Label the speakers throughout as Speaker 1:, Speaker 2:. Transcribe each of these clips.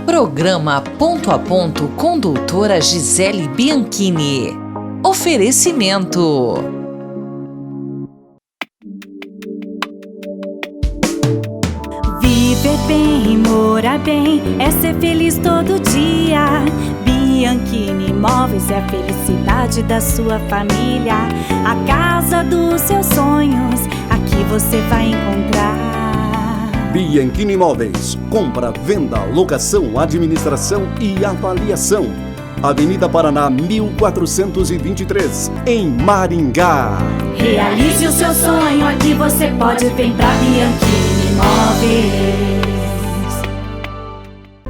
Speaker 1: Programa Ponto a Ponto com doutora Gisele Bianchini. Oferecimento.
Speaker 2: Viver bem e morar bem é ser feliz todo dia. Bianchini Imóveis é a felicidade da sua família. A casa dos seus sonhos, aqui você vai encontrar.
Speaker 3: Bianchini Imóveis, compra, venda, locação, administração e avaliação. Avenida Paraná 1423, em Maringá.
Speaker 2: Realize o seu sonho, aqui você pode vir pra Bianchini Imóveis.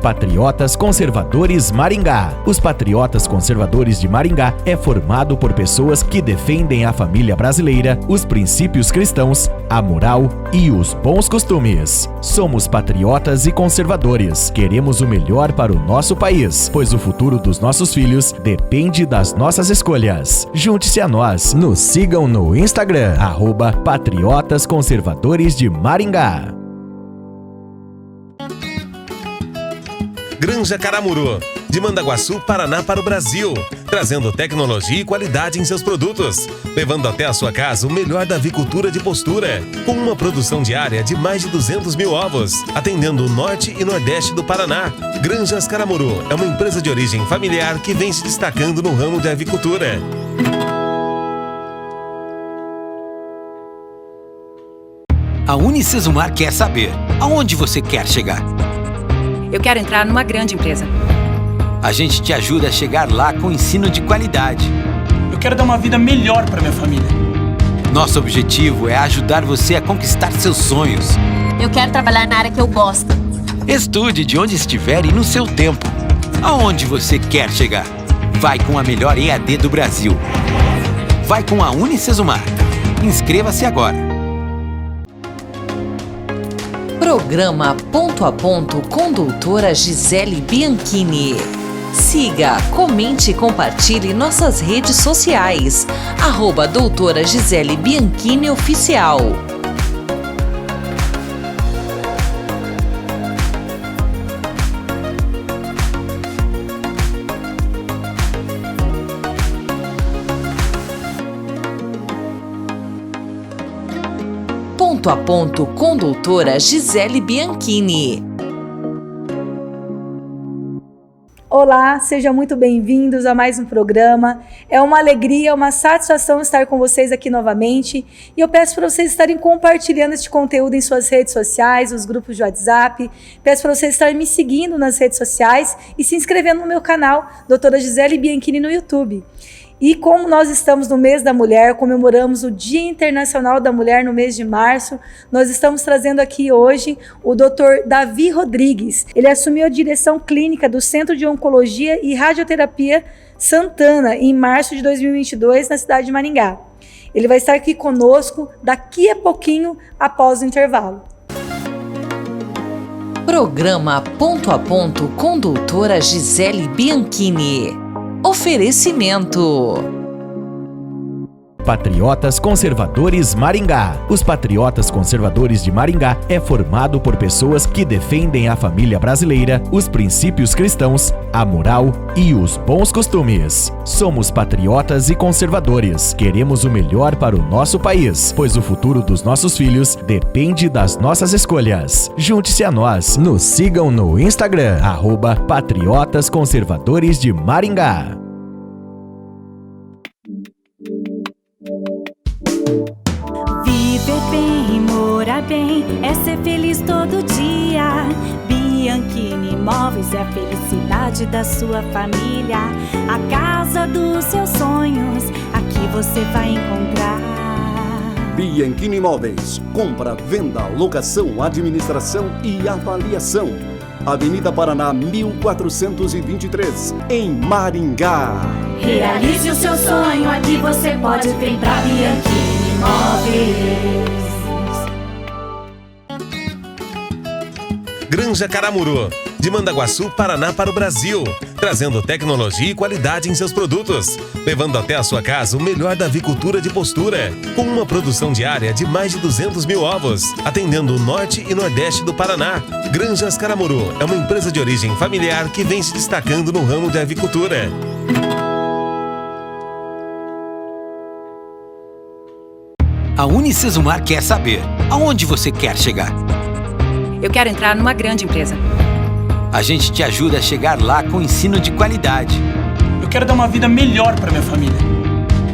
Speaker 4: Patriotas Conservadores Maringá. Os Patriotas Conservadores de Maringá é formado por pessoas que defendem a família brasileira, os princípios cristãos, a moral e os bons costumes. Somos patriotas e conservadores. Queremos o melhor para o nosso país, pois o futuro dos nossos filhos depende das nossas escolhas. Junte-se a nós. Nos sigam no Instagram, @Patriotas Conservadores de Maringá.
Speaker 5: Granja Caramuru, de Mandaguaçu, Paraná para o Brasil, trazendo tecnologia e qualidade em seus produtos, levando até a sua casa o melhor da avicultura de postura, com uma produção diária de mais de 200 mil ovos, atendendo o norte e nordeste do Paraná. Granjas Caramuru é uma empresa de origem familiar que vem se destacando no ramo de avicultura.
Speaker 6: A Unicesumar quer saber aonde você quer chegar.
Speaker 7: Eu quero entrar numa grande empresa.
Speaker 6: A gente te ajuda a chegar lá com ensino de qualidade.
Speaker 8: Eu quero dar uma vida melhor para minha família.
Speaker 6: Nosso objetivo é ajudar você a conquistar seus sonhos.
Speaker 9: Eu quero trabalhar na área que eu gosto.
Speaker 6: Estude de onde estiver e no seu tempo. Aonde você quer chegar? Vai com a melhor EAD do Brasil. Vai com a Unicesumar. Inscreva-se agora.
Speaker 1: Programa Ponto a Ponto com doutora Gisele Bianchini. Siga, comente e compartilhe nossas redes sociais. @doutora Gisele Bianchini Oficial. Ponto a Ponto com doutora Gisele Bianchini.
Speaker 10: Olá, sejam muito bem-vindos a mais um programa. É uma alegria, uma satisfação estar com vocês aqui novamente. E eu peço para vocês estarem compartilhando este conteúdo em suas redes sociais, os grupos de WhatsApp. Peço para vocês estarem me seguindo nas redes sociais e se inscrevendo no meu canal, doutora Gisele Bianchini, no YouTube. E como nós estamos no mês da mulher, comemoramos o Dia Internacional da Mulher no mês de março, nós estamos trazendo aqui hoje o Dr. Davi Rodrigues. Ele assumiu a direção clínica do Centro de Oncologia e Radioterapia Santana em março de 2022 na cidade de Maringá. Ele vai estar aqui conosco daqui a pouquinho após o intervalo.
Speaker 1: Programa Ponto a Ponto com doutora Gisele Bianchini. Oferecimento.
Speaker 4: Patriotas Conservadores Maringá. Os Patriotas Conservadores de Maringá é formado por pessoas que defendem a família brasileira, os princípios cristãos, a moral e os bons costumes. Somos patriotas e conservadores. Queremos o melhor para o nosso país, pois o futuro dos nossos filhos depende das nossas escolhas. Junte-se a nós. Nos sigam no Instagram, @Patriotas Conservadores de Maringá.
Speaker 2: Viver bem e morar bem é ser feliz todo dia. Bianchini Imóveis é a felicidade da sua família. A casa dos seus sonhos, aqui você vai encontrar.
Speaker 3: Bianchini Imóveis, compra, venda, locação, administração e avaliação. Avenida Paraná 1423, em Maringá.
Speaker 2: Realize o seu sonho, aqui você pode vir pra Bianchini Imóveis.
Speaker 5: Granja Caramuru, De Mandaguaçu, Paraná para o Brasil, trazendo tecnologia e qualidade em seus produtos, levando até a sua casa o melhor da avicultura de postura, com uma produção diária de mais de 200 mil ovos, atendendo o norte e nordeste do Paraná. Granjas Caramuru é uma empresa de origem familiar que vem se destacando no ramo de avicultura.
Speaker 6: A Unicesumar quer saber aonde você quer chegar.
Speaker 7: Eu quero entrar numa grande empresa.
Speaker 6: A gente te ajuda a chegar lá com ensino de qualidade.
Speaker 8: Eu quero dar uma vida melhor para minha família.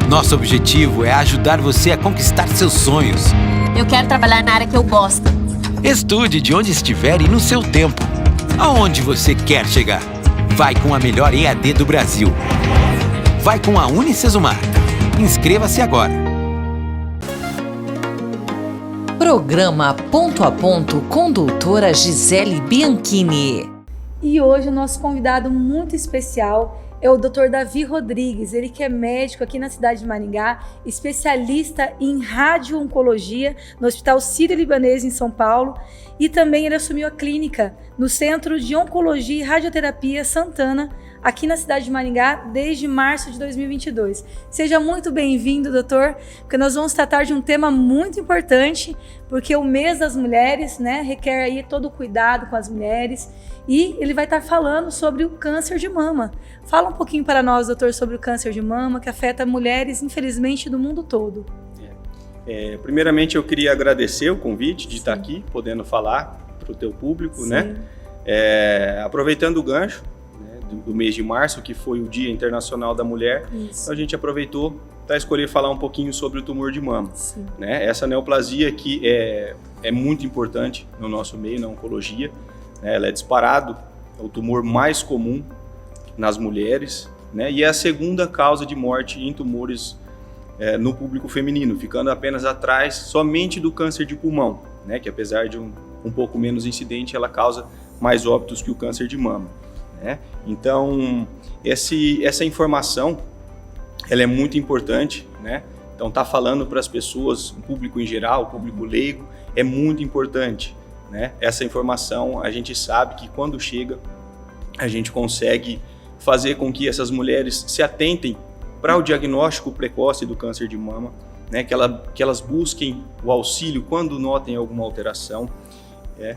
Speaker 6: Nosso objetivo é ajudar você a conquistar seus sonhos.
Speaker 9: Eu quero trabalhar na área que eu gosto.
Speaker 6: Estude de onde estiver e no seu tempo. Aonde você quer chegar. Vai com a melhor EAD do Brasil. Vai com a Unicesumar. Inscreva-se agora.
Speaker 1: Programa Ponto a Ponto com doutora Gisele Bianchini.
Speaker 10: E hoje o nosso convidado muito especial é o Dr. Davi Rodrigues, ele que é médico aqui na cidade de Maringá, especialista em radio-oncologia no Hospital Sírio-Libanês em São Paulo, e também ele assumiu a clínica no Centro de Oncologia e Radioterapia Santana, aqui na cidade de Maringá, desde março de 2022. Seja muito bem-vindo, doutor, porque nós vamos tratar de um tema muito importante, porque o mês das mulheres, né, requer aí todo o cuidado com as mulheres, e ele vai estar falando sobre o câncer de mama. Fala um pouquinho para nós, doutor, sobre o câncer de mama, que afeta mulheres, infelizmente, do mundo todo.
Speaker 11: Primeiramente, eu queria agradecer o convite de estar aqui, podendo falar para o teu público, né? Aproveitando o gancho, do mês de março, que foi o Dia Internacional da Mulher, então a gente aproveitou para escolher falar um pouquinho sobre o tumor de mama. Né? Essa neoplasia que é muito importante no nosso meio, na oncologia, né? Ela é disparado, é o tumor mais comum nas mulheres, né? E é a segunda causa de morte em tumores no público feminino, ficando apenas atrás somente do câncer de pulmão, né? Que apesar de um pouco menos incidente, ela causa mais óbitos que o câncer de mama. Então, essa informação ela é muito importante, né? Então, tá falando para as pessoas, o público em geral, o público leigo, é muito importante, né? Essa informação, a gente sabe que quando chega, a gente consegue fazer com que essas mulheres se atentem para o diagnóstico precoce do câncer de mama, né? Que elas busquem o auxílio quando notem alguma alteração,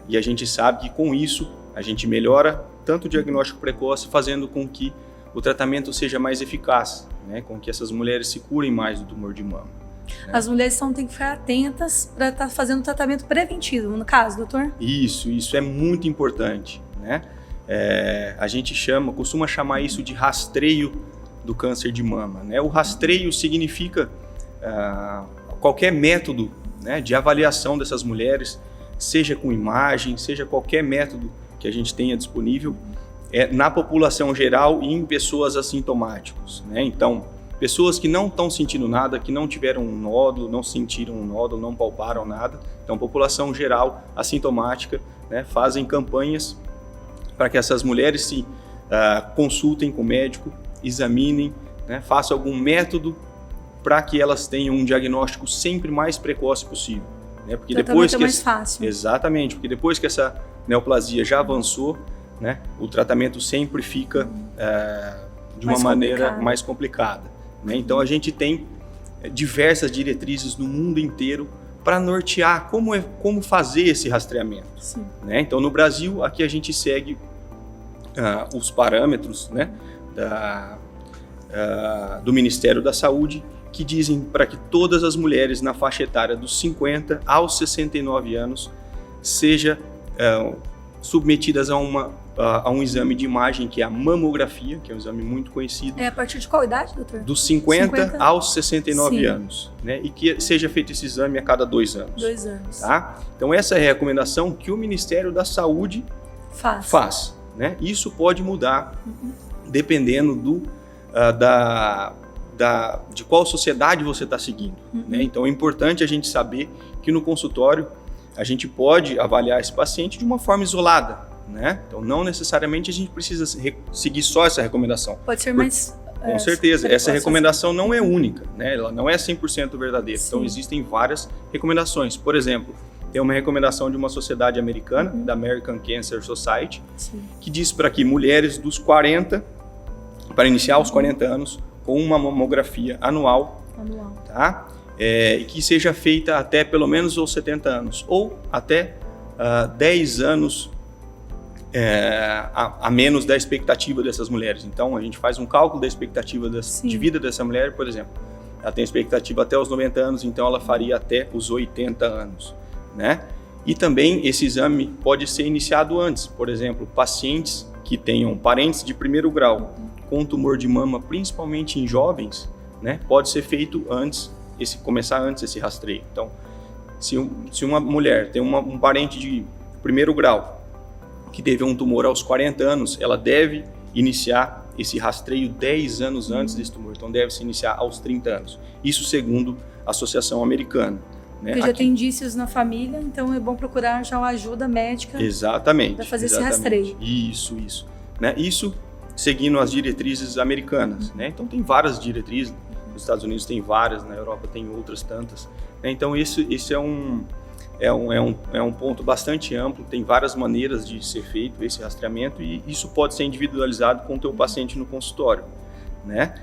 Speaker 11: e a gente sabe que com isso a gente melhora tanto o diagnóstico precoce, fazendo com que o tratamento seja mais eficaz, né? Com que essas mulheres se curem mais do tumor de mama. Né?
Speaker 10: As mulheres têm que ficar atentas para estar fazendo tratamento preventivo, no caso, doutor?
Speaker 11: Isso é muito importante, né? A gente costuma chamar isso de rastreio do câncer de mama, né? O rastreio significa qualquer método, né, de avaliação dessas mulheres, seja com imagem, seja qualquer método que a gente tenha disponível na população geral e em pessoas assintomáticas, né? Então, pessoas que não estão sentindo nada, que não tiveram um nódulo, não sentiram um nódulo, não palparam nada. Então, população geral assintomática, né, fazem campanhas para que essas mulheres se consultem com o médico, examinem, né, façam algum método para que elas tenham um diagnóstico sempre mais precoce possível. Né? Porque depois que
Speaker 10: mais fácil.
Speaker 11: Exatamente, porque depois que essa neoplasia já avançou, né, o tratamento sempre fica de uma maneira mais complicada. Né? Então a gente tem diversas diretrizes no mundo inteiro para nortear como fazer esse rastreamento. Né? Então no Brasil, aqui a gente segue os parâmetros, né, do Ministério da Saúde, que dizem para que todas as mulheres na faixa etária dos 50 aos 69 anos sejam submetidas a um exame de imagem, que é a mamografia, que é um exame muito conhecido.
Speaker 10: A partir de qual idade, doutor?
Speaker 11: Dos 50 aos 69 anos. Né? E que seja feito esse exame a cada 2 anos.
Speaker 10: 2 anos.
Speaker 11: Tá? Então essa é a recomendação que o Ministério da Saúde faz. Né? Isso pode mudar dependendo de qual sociedade você está seguindo. Né? Então é importante a gente saber que no consultório a gente pode avaliar esse paciente de uma forma isolada. Né? Então não necessariamente a gente precisa seguir só essa recomendação.
Speaker 10: Pode ser mais...
Speaker 11: Com certeza, essa recomendação não é única, né? Ela não é 100% verdadeira. Sim. Então existem várias recomendações. Por exemplo, é uma recomendação de uma sociedade americana, da American Cancer Society,
Speaker 10: Sim.
Speaker 11: que diz para que mulheres dos 40, para iniciar os 40 anos, com uma mamografia anual. Tá? E que seja feita até pelo menos os 70 anos, ou até 10 anos a menos da expectativa dessas mulheres. Então, a gente faz um cálculo da expectativa de vida dessa mulher, por exemplo. Ela tem expectativa até os 90 anos, então ela faria até os 80 anos, né? E também esse exame pode ser iniciado antes. Por exemplo, pacientes que tenham parentes de primeiro grau com tumor de mama, principalmente em jovens, né? Pode ser feito antes, começar antes esse rastreio. Então, se uma mulher tem um parente de primeiro grau que teve um tumor aos 40 anos, ela deve iniciar esse rastreio 10 anos antes desse tumor. Então, deve se iniciar aos 30 anos. Isso segundo a Associação Americana. Né?
Speaker 10: Porque já tem indícios na família, então é bom procurar já uma ajuda médica.
Speaker 11: Exatamente.
Speaker 10: Para fazer esse rastreio.
Speaker 11: Isso. Né? Isso seguindo as diretrizes americanas. Né? Então, tem várias diretrizes. Nos Estados Unidos tem várias, na Europa tem outras tantas. Né? Então, esse é um ponto bastante amplo, tem várias maneiras de ser feito esse rastreamento e isso pode ser individualizado com o teu paciente no consultório, né?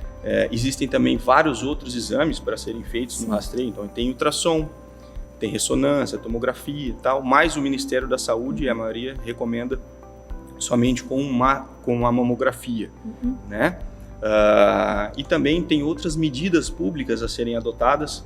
Speaker 11: Existem também vários outros exames para serem feitos no rastreio, então tem ultrassom, tem ressonância, tomografia e tal, mas o Ministério da Saúde, a maioria, recomenda somente com a mamografia, né? E também tem outras medidas públicas a serem adotadas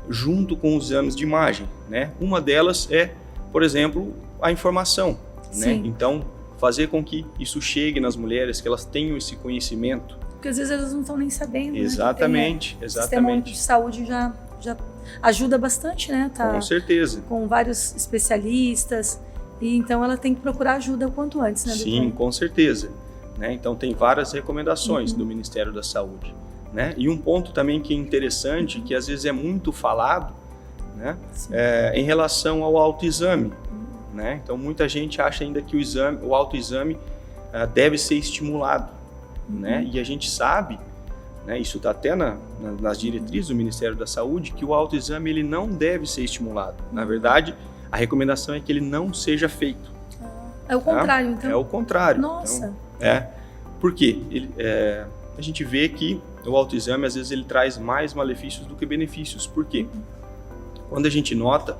Speaker 11: junto com os exames de imagem, né? Uma delas é, por exemplo, a informação, né? Então, fazer com que isso chegue nas mulheres, que elas tenham esse conhecimento.
Speaker 10: Porque às vezes elas não estão nem sabendo.
Speaker 11: Exatamente,
Speaker 10: né? O sistema de saúde já ajuda bastante, né? Tá
Speaker 11: com certeza.
Speaker 10: Com vários especialistas, e então ela tem que procurar ajuda o quanto antes, né, doutor?
Speaker 11: Sim, com certeza. Né? Então, tem várias recomendações do Ministério da Saúde. Né? E um ponto também que é interessante, que às vezes é muito falado, né? Em relação ao autoexame. Né? Então, muita gente acha ainda que o autoexame deve ser estimulado. Né? E a gente sabe, né, isso está até nas diretrizes do Ministério da Saúde, que o autoexame ele não deve ser estimulado. Na verdade, a recomendação é que ele não seja feito.
Speaker 10: É o contrário, então?
Speaker 11: É o contrário.
Speaker 10: Nossa!
Speaker 11: Então, por quê? A gente vê que o autoexame, às vezes, ele traz mais malefícios do que benefícios. Por quê? Quando a gente nota,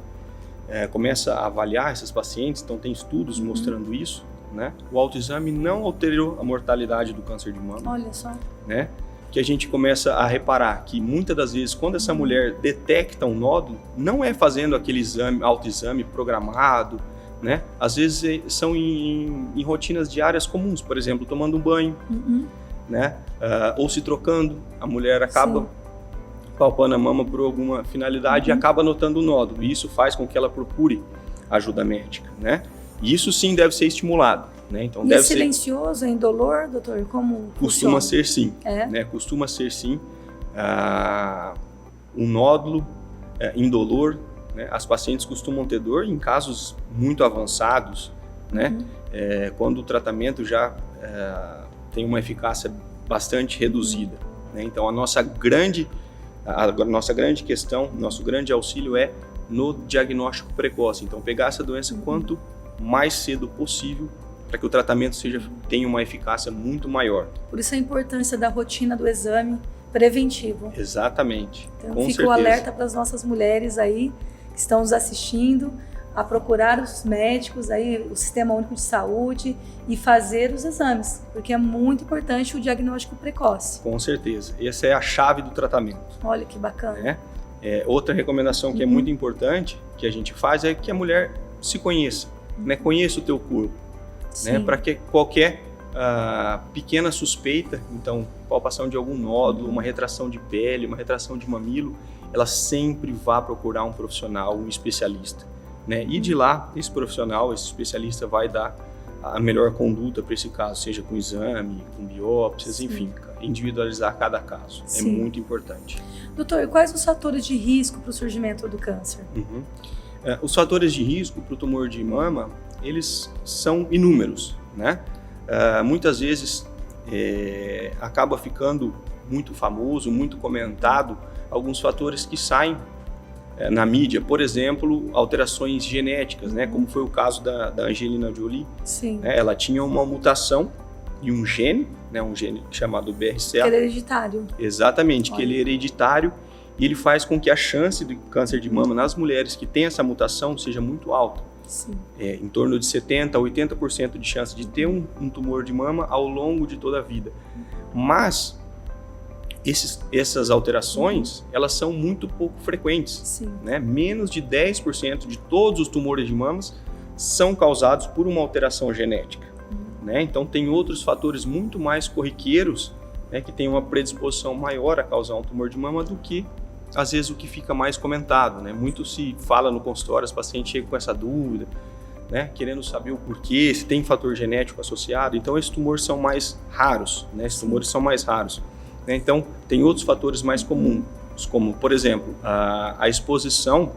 Speaker 11: começa a avaliar esses pacientes, então tem estudos mostrando isso, né? O autoexame não alterou a mortalidade do câncer de mama.
Speaker 10: Olha só.
Speaker 11: Né? Que a gente começa a reparar que muitas das vezes, quando essa mulher detecta um nódulo, não é fazendo aquele autoexame programado, né? Às vezes são em rotinas diárias comuns, por exemplo, tomando um banho, né? Ou se trocando, a mulher acaba palpando a mama por alguma finalidade e acaba notando o nódulo. E isso faz com que ela procure ajuda médica, né? E isso sim deve ser estimulado, né? Então, deve
Speaker 10: silencioso, é indolor, doutor? Como
Speaker 11: costuma
Speaker 10: funciona?
Speaker 11: ser sim, né? Costuma ser sim. Um nódulo indolor, né? As pacientes costumam ter dor em casos muito avançados, né? Quando o tratamento já tem uma eficácia bastante reduzida, né? Então, a nossa grande questão, nosso grande auxílio é no diagnóstico precoce. Então, pegar essa doença quanto mais cedo possível para que o tratamento tenha uma eficácia muito maior.
Speaker 10: Por isso a importância da rotina do exame preventivo.
Speaker 11: Exatamente.
Speaker 10: Então,
Speaker 11: com
Speaker 10: fica
Speaker 11: certeza.
Speaker 10: o alerta para as nossas mulheres aí que estão nos assistindo a procurar os médicos, aí, o Sistema Único de Saúde e fazer os exames, porque é muito importante o diagnóstico precoce.
Speaker 11: Com certeza. Essa é a chave do tratamento.
Speaker 10: Olha que bacana.
Speaker 11: Né? Outra recomendação que é muito importante que a gente faz é que a mulher se conheça, né? Conheça o teu corpo, né? Para que qualquer pequena suspeita, então palpação de algum nódulo, uma retração de pele, uma retração de mamilo, ela sempre vá procurar um profissional, um especialista, né? E de lá, esse profissional, esse especialista vai dar a melhor conduta para esse caso, seja com exame, com biópsias, enfim, individualizar cada caso. É muito importante.
Speaker 10: Doutor, quais os fatores de risco para o surgimento do câncer?
Speaker 11: Os fatores de risco para o tumor de mama, eles são inúmeros, né? Muitas vezes acaba ficando muito famoso, muito comentado, alguns fatores que saem na mídia, por exemplo, alterações genéticas, né? Como foi o caso da Angelina Jolie.
Speaker 10: Sim.
Speaker 11: Ela tinha uma mutação de um gene, né? Um gene chamado BRCA.
Speaker 10: Que era hereditário.
Speaker 11: Exatamente, que ele é hereditário e ele faz com que a chance de câncer de mama nas mulheres que têm essa mutação seja muito alta.
Speaker 10: Sim.
Speaker 11: Em torno de 70% a 80% de chance de ter um tumor de mama ao longo de toda a vida. Mas essas alterações, elas são muito pouco frequentes.
Speaker 10: Sim.
Speaker 11: Né? Menos de 10% de todos os tumores de mamas são causados por uma alteração genética. Né? Então tem outros fatores muito mais corriqueiros, né, que têm uma predisposição maior a causar um tumor de mama do que, às vezes, o que fica mais comentado. Né? Muito se fala no consultório, os pacientes chegam com essa dúvida, né, querendo saber o porquê, se tem fator genético associado. Então esses tumores são mais raros, né? Esses tumores são mais raros. Né? Então tem outros fatores mais comuns, como, por exemplo, a exposição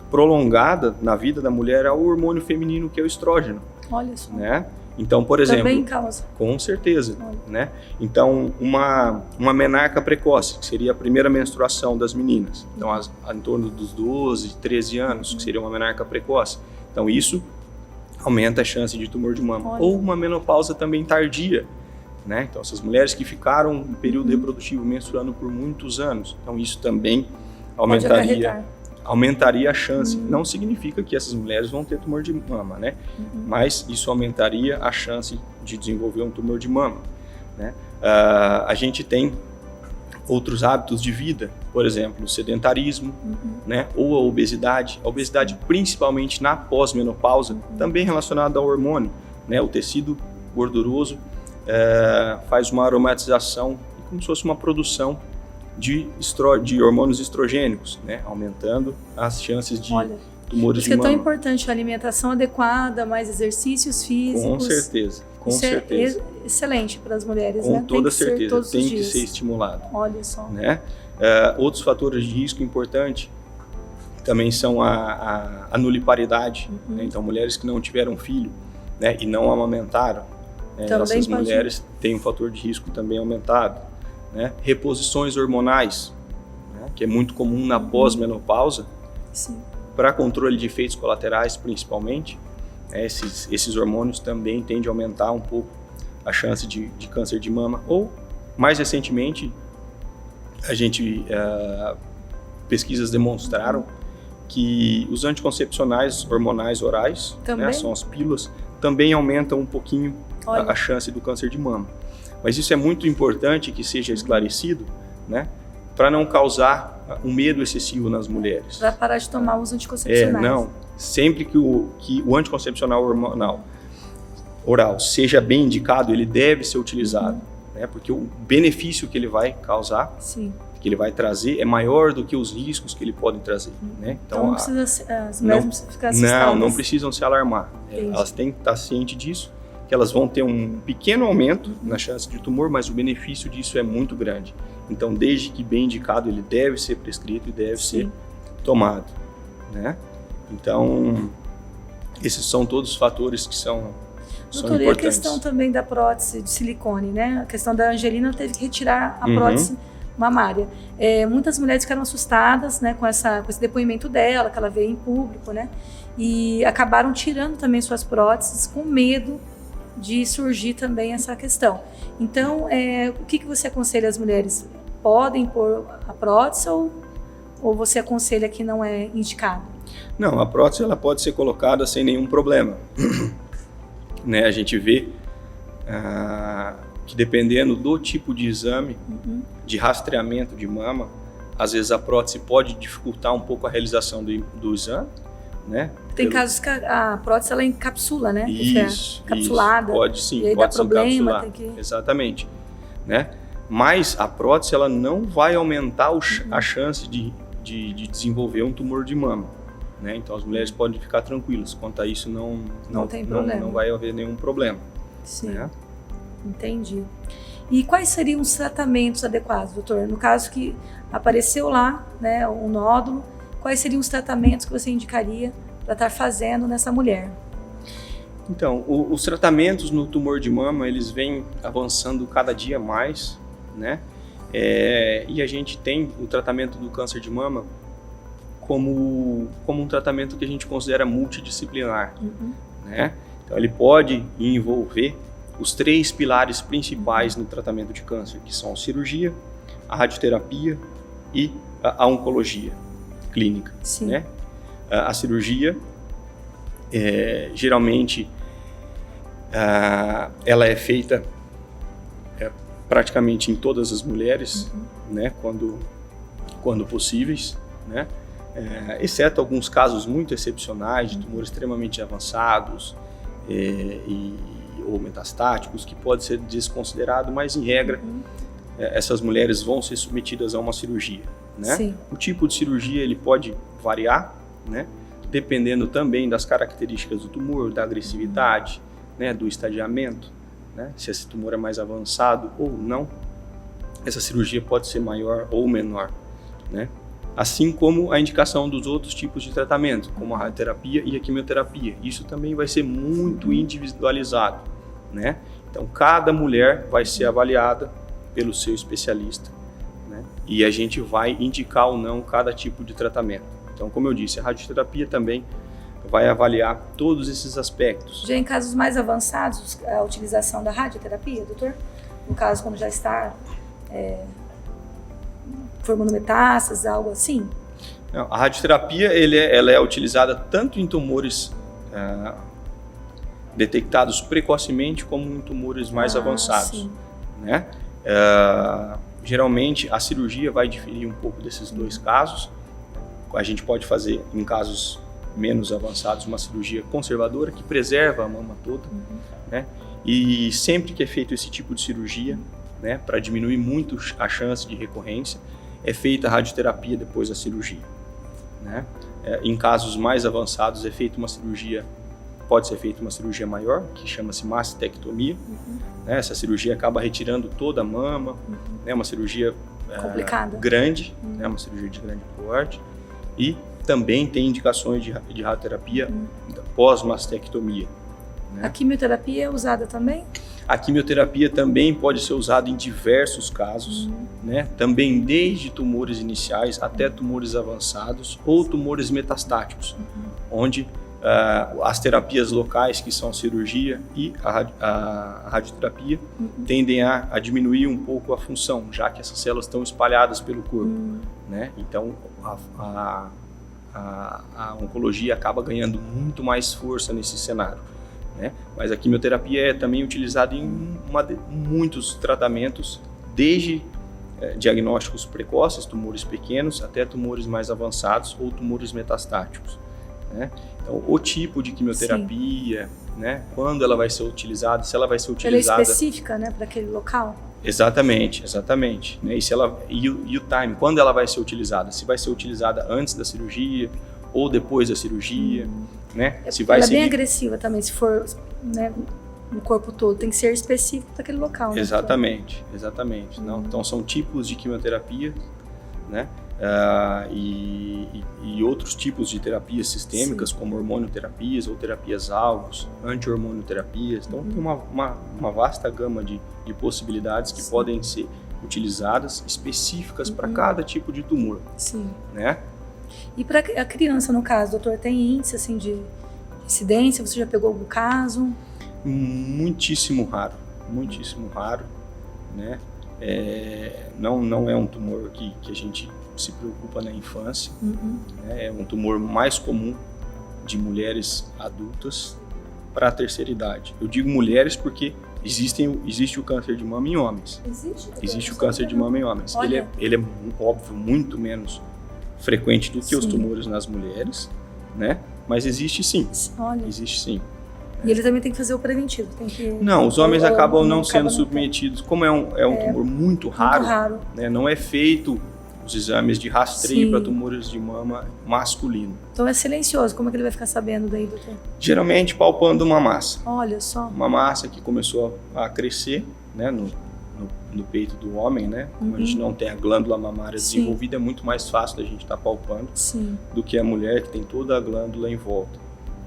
Speaker 11: prolongada na vida da mulher ao hormônio feminino, que é o estrógeno.
Speaker 10: Olha só.
Speaker 11: Né? Então, por exemplo...
Speaker 10: Também causa.
Speaker 11: Com certeza. Né? Então, uma menarca precoce, que seria a primeira menstruação das meninas. Então, em torno dos 12, 13 anos, que seria uma menarca precoce. Então, isso aumenta a chance de tumor de mama. Ou uma menopausa também tardia. Né? Então, essas mulheres que ficaram no período reprodutivo menstruando por muitos anos. Então, isso também aumentaria a chance. Não significa que essas mulheres vão ter tumor de mama, né? Mas isso aumentaria a chance de desenvolver um tumor de mama. Né? A gente tem outros hábitos de vida, por exemplo, o sedentarismo, né? Ou a obesidade. A obesidade, principalmente na pós-menopausa, também relacionada ao hormônio. Né? O tecido gorduroso faz uma aromatização, como se fosse uma produção de hormônios estrogênicos, né? Aumentando as chances de tumores de mama.
Speaker 10: Isso é tão importante, a alimentação adequada, mais exercícios físicos.
Speaker 11: Com certeza, com certeza.
Speaker 10: É excelente para as mulheres,
Speaker 11: com
Speaker 10: né?
Speaker 11: Toda certeza, tem que ser estimulado.
Speaker 10: Olha só.
Speaker 11: Né? Outros fatores de risco importantes também são a nuliparidade. Né? Então, mulheres que não tiveram filho, né, e não amamentaram, essas mulheres têm um fator de risco também aumentado. Né? Reposições hormonais, né? Que é muito comum na pós-menopausa, para controle de efeitos colaterais principalmente. Esses hormônios também tendem a aumentar um pouco a chance de câncer de mama. Ou, mais recentemente, pesquisas demonstraram que os anticoncepcionais hormonais orais, né, são as pílulas, também aumentam um pouquinho a chance do câncer de mama. Mas isso é muito importante que seja esclarecido, né, para não causar um medo excessivo nas mulheres.
Speaker 10: Para parar de tomar os anticoncepcionais.
Speaker 11: Não. Sempre que o anticoncepcional oral seja bem indicado, ele deve ser utilizado, né, porque o benefício que ele vai causar, que ele vai trazer, é maior do que os riscos que ele pode trazer. Né?
Speaker 10: Então não precisa, as mulheres não precisam ficar assustadas.
Speaker 11: Não precisam se alarmar. Elas têm que estar cientes disso, que elas vão ter um pequeno aumento na chance de tumor, mas o benefício disso é muito grande. Então, desde que bem indicado, ele deve ser prescrito e deve ser tomado. Né? Então, esses são todos os fatores que são
Speaker 10: Doutor, importantes. E a questão também da prótese de silicone, né? A questão da Angelina teve que retirar a prótese mamária. Muitas mulheres ficaram assustadas, né, com esse depoimento dela, que ela veio em público, né? E acabaram tirando também suas próteses com medo de surgir também essa questão. Então, o que você aconselha as mulheres? Podem pôr a prótese ou você aconselha que não é indicado?
Speaker 11: Não, a prótese ela pode ser colocada sem nenhum problema. Né, a gente vê que dependendo do tipo de exame, de rastreamento de mama, às vezes a prótese pode dificultar um pouco a realização do exame. Né?
Speaker 10: Tem casos que a prótese ela encapsula, né?
Speaker 11: Isso,
Speaker 10: capsulada.
Speaker 11: Pode sim,
Speaker 10: e aí
Speaker 11: pode
Speaker 10: dá problema,
Speaker 11: encapsular. Exatamente. Né? Mas a prótese ela não vai aumentar a chance de desenvolver um tumor de mama. Né? Então as mulheres podem ficar tranquilas quanto a isso, não tem problema. Não vai haver nenhum problema.
Speaker 10: Sim,
Speaker 11: né?
Speaker 10: Entendi. E quais seriam os tratamentos adequados, doutor? No caso que apareceu lá, né, um nódulo, quais seriam os tratamentos que você indicaria para estar fazendo nessa mulher?
Speaker 11: Então, os tratamentos no tumor de mama, eles vêm avançando cada dia mais, né? E a gente tem o tratamento do câncer de mama como um tratamento que a gente considera multidisciplinar, né? Então ele pode envolver os 3 pilares principais no tratamento de câncer, que são a cirurgia, a radioterapia e a oncologia clínica, né? A cirurgia, geralmente, ela é feita praticamente em todas as mulheres, né? Quando possíveis, né? Exceto alguns casos muito excepcionais de tumores extremamente avançados ou metastáticos, que pode ser desconsiderado, mas em regra essas mulheres vão ser submetidas a uma cirurgia, né? O tipo de cirurgia ele pode variar, né? Dependendo também das características do tumor, da agressividade, né? Do estadiamento, né? Se esse tumor é mais avançado ou não, essa cirurgia pode ser maior ou menor, né? Assim como a indicação dos outros tipos de tratamento, como a radioterapia e a quimioterapia. Isso também vai ser muito individualizado, né? Então, cada mulher vai ser avaliada pelo seu especialista, né? E a gente vai indicar ou não cada tipo de tratamento. Então, como eu disse, a radioterapia também vai avaliar todos esses aspectos.
Speaker 10: Já em casos mais avançados, a utilização da radioterapia, doutor? No caso, quando já está formando metástases, algo assim?
Speaker 11: Não, a radioterapia ela é utilizada tanto em tumores detectados precocemente como em tumores mais avançados, né? Geralmente a cirurgia vai diferir um pouco desses 2 casos. A gente pode fazer em casos menos avançados uma cirurgia conservadora que preserva a mama toda, né? E sempre que é feito esse tipo de cirurgia, né, para diminuir muito a chance de recorrência, é feita a radioterapia depois da cirurgia, né? Em casos mais avançados é feita uma cirurgia, pode ser feita uma cirurgia maior, que chama-se mastectomia, né? Essa cirurgia acaba retirando toda a mama, né? Uma cirurgia grande, né? Uma cirurgia de grande porte, e também tem indicações de radioterapia pós-mastectomia, né?
Speaker 10: A quimioterapia é usada também?
Speaker 11: A quimioterapia também pode ser usada em diversos casos, né? Também desde tumores iniciais até tumores avançados ou tumores metastáticos, onde as terapias locais, que são a cirurgia e a radioterapia, tendem a diminuir um pouco a função, já que essas células estão espalhadas pelo corpo, né? Então, a oncologia acaba ganhando muito mais força nesse cenário, né? Mas a quimioterapia é também utilizada em muitos tratamentos, desde diagnósticos precoces, tumores pequenos, até tumores mais avançados ou tumores metastáticos, né? Então, o tipo de quimioterapia, né? Quando ela vai ser utilizada, se ela vai ser utilizada...
Speaker 10: Ela é específica, né, para aquele local?
Speaker 11: Exatamente. Né? E o time, quando ela vai ser utilizada? Se vai ser utilizada antes da cirurgia ou depois da cirurgia, né? Se vai
Speaker 10: ela
Speaker 11: ser
Speaker 10: bem agressiva também, se for, né, no corpo todo, tem que ser específico daquele local.
Speaker 11: Exatamente. Não, então são tipos de quimioterapia, né? E outros tipos de terapias sistêmicas, como hormonoterapias ou terapias-alvos, anti-hormonoterapias. Então tem uma vasta gama de possibilidades que podem ser utilizadas, específicas para cada tipo de tumor. Né?
Speaker 10: E para a criança, no caso, doutor, tem índice assim, de incidência? Você já pegou algum caso?
Speaker 11: Muitíssimo raro, né? Não é um tumor que a gente se preocupa na infância, né? É um tumor mais comum de mulheres adultas para a terceira idade. Eu digo mulheres porque existe o câncer de mama em homens. Existe o câncer de mama em homens. Ele é óbvio muito menos frequente do que os tumores nas mulheres, né? Mas existe sim. Existe sim.
Speaker 10: E ele também tem que fazer o preventivo?
Speaker 11: Não, os homens acabam não sendo submetidos. Como é um tumor muito raro, né? Não é feito os exames de rastreio para tumores de mama masculino.
Speaker 10: Então é silencioso. Como é que ele vai ficar sabendo daí, doutor?
Speaker 11: Geralmente palpando uma massa.
Speaker 10: Olha só.
Speaker 11: Uma massa que começou a crescer, né, no peito do homem, né? Como a gente não tem a glândula mamária desenvolvida, é muito mais fácil da gente estar palpando do que a mulher que tem toda a glândula em volta,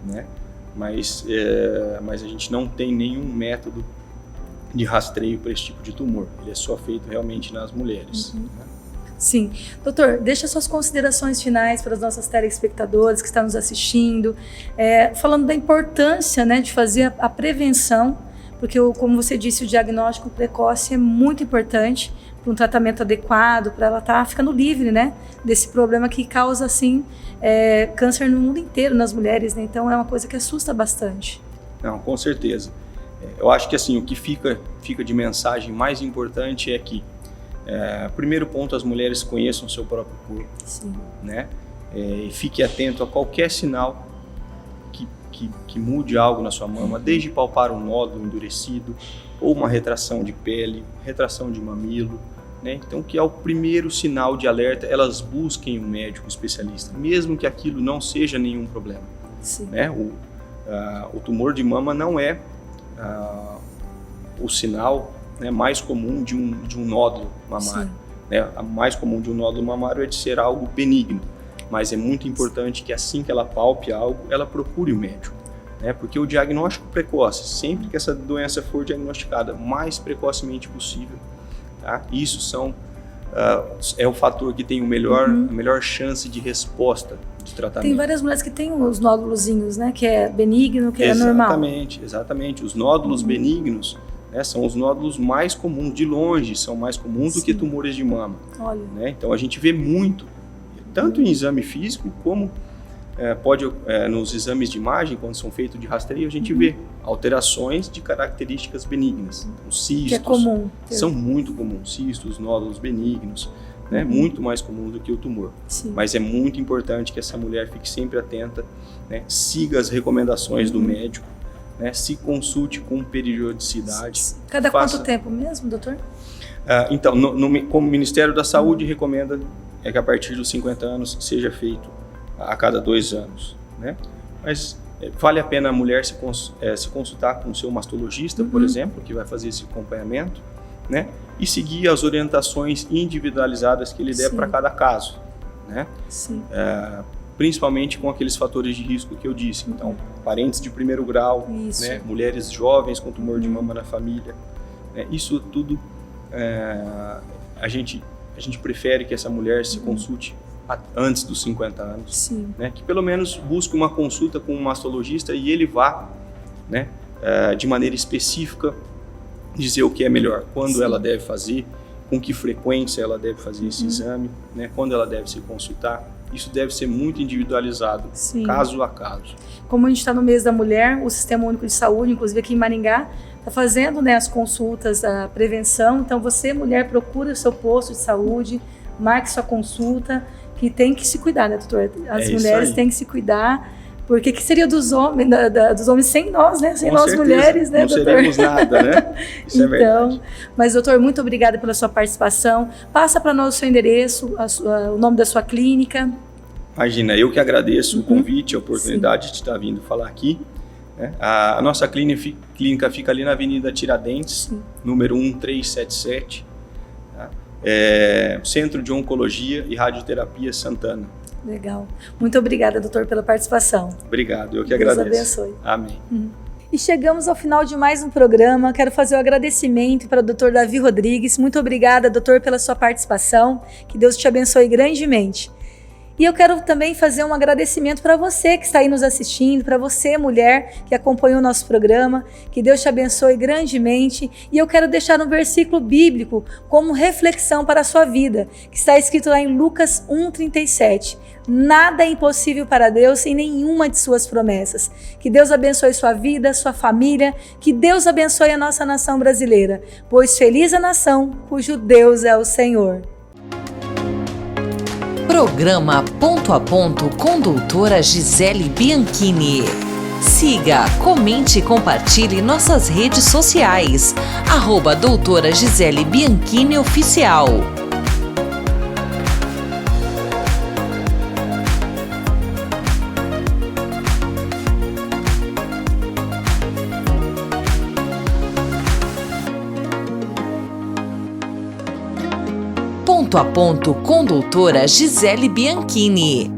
Speaker 11: né? Mas a gente não tem nenhum método de rastreio para esse tipo de tumor. Ele é só feito realmente nas mulheres. Né?
Speaker 10: Sim. Doutor, deixa suas considerações finais para os nossos telespectadores que estão nos assistindo, falando da importância, né, de fazer a prevenção, porque, como você disse, o diagnóstico precoce é muito importante para um tratamento adequado, para ela estar ficando livre, né, desse problema que causa, assim, câncer no mundo inteiro nas mulheres, né? Então é uma coisa que assusta bastante.
Speaker 11: Não, com certeza. Eu acho que, assim, o que fica de mensagem mais importante é que, primeiro ponto, as mulheres conheçam o seu próprio corpo.
Speaker 10: Sim.
Speaker 11: Né? E fique atento a qualquer sinal que mude algo na sua mama, desde palpar um nódulo endurecido, ou uma retração de pele, retração de mamilo, né? Então, que é o primeiro sinal de alerta, elas busquem um médico especialista, mesmo que aquilo não seja nenhum problema.
Speaker 10: Sim.
Speaker 11: Né? O tumor de mama não é o sinal, né, mais comum de um nódulo mamário. Né? A mais comum de um nódulo mamário é de ser algo benigno, mas é muito importante que assim que ela palpe algo, ela procure o médico. Né? Porque o diagnóstico precoce, sempre que essa doença for diagnosticada mais precocemente possível, tá? Isso é o fator que tem a melhor chance de resposta de tratamento.
Speaker 10: Tem várias mulheres que têm os nódulozinhos, né? Que é benigno, que é normal.
Speaker 11: Exatamente. Os nódulos benignos, né, são os nódulos mais comuns, de longe, são mais comuns do que tumores de mama.
Speaker 10: Olha.
Speaker 11: Né? Então a gente vê muito, tanto em exame físico como nos exames de imagem, quando são feitos de rastreio, a gente vê alterações de características benignas. Os cistos
Speaker 10: que é comum.
Speaker 11: São muito comuns, cistos, nódulos benignos, né? Muito mais comum do que o tumor.
Speaker 10: Sim.
Speaker 11: Mas é muito importante que essa mulher fique sempre atenta, né? Siga as recomendações do médico, né? Se consulte com periodicidade.
Speaker 10: Cada quanto tempo mesmo, doutor?
Speaker 11: Então, como o Ministério da Saúde recomenda que a partir dos 50 anos seja feito a cada 2 anos, né? Mas vale a pena a mulher se consultar com o seu mastologista, por exemplo, que vai fazer esse acompanhamento, né? E seguir as orientações individualizadas que ele der para cada caso, né?
Speaker 10: Sim.
Speaker 11: Principalmente com aqueles fatores de risco que eu disse. Então, parentes de primeiro grau, né? Mulheres jovens com tumor de mama na família, né? Isso tudo a gente prefere que essa mulher se consulte antes dos 50 anos,
Speaker 10: Sim.
Speaker 11: Né? Que pelo menos busque uma consulta com um mastologista e ele vá, né, de maneira específica dizer o que é melhor, quando ela deve fazer, com que frequência ela deve fazer esse exame, né, quando ela deve se consultar. Isso deve ser muito individualizado, caso a caso.
Speaker 10: Como a gente está no mês da mulher, o Sistema Único de Saúde, inclusive aqui em Maringá, está fazendo, né, as consultas, a prevenção. Então você, mulher, procura o seu posto de saúde, marque sua consulta, que tem que se cuidar, né, doutor? As mulheres têm que se cuidar, porque que seria dos homens sem nós, né? Sem nós mulheres, né, doutor?
Speaker 11: Não seremos nada, né? Isso é verdade.
Speaker 10: Mas, doutor, muito obrigada pela sua participação. Passa para nós o seu endereço, o nome da sua clínica.
Speaker 11: Imagina, eu que agradeço o convite, a oportunidade de estar vindo falar aqui. Né? A nossa clínica fica ali na Avenida Tiradentes, número 1377. Centro de Oncologia e Radioterapia Santana.
Speaker 10: Legal. Muito obrigada, doutor, pela participação.
Speaker 11: Obrigado, eu que agradeço.
Speaker 10: Deus abençoe.
Speaker 11: Amém.
Speaker 10: E chegamos ao final de mais um programa. Quero fazer o agradecimento para o Dr. Davi Rodrigues. Muito obrigada, doutor, pela sua participação. Que Deus te abençoe grandemente. E eu quero também fazer um agradecimento para você que está aí nos assistindo, para você, mulher, que acompanhou o nosso programa. Que Deus te abençoe grandemente. E eu quero deixar um versículo bíblico como reflexão para a sua vida, que está escrito lá em Lucas 1:37. Nada é impossível para Deus em nenhuma de suas promessas. Que Deus abençoe sua vida, sua família. Que Deus abençoe a nossa nação brasileira. Pois feliz a nação cujo Deus é o Senhor.
Speaker 1: Programa Ponto a Ponto com doutora Gisele Bianchini. Siga, comente e compartilhe nossas redes sociais. @doutora Gisele Bianchini Oficial. Ponto a Ponto com doutora Gisele Bianchini.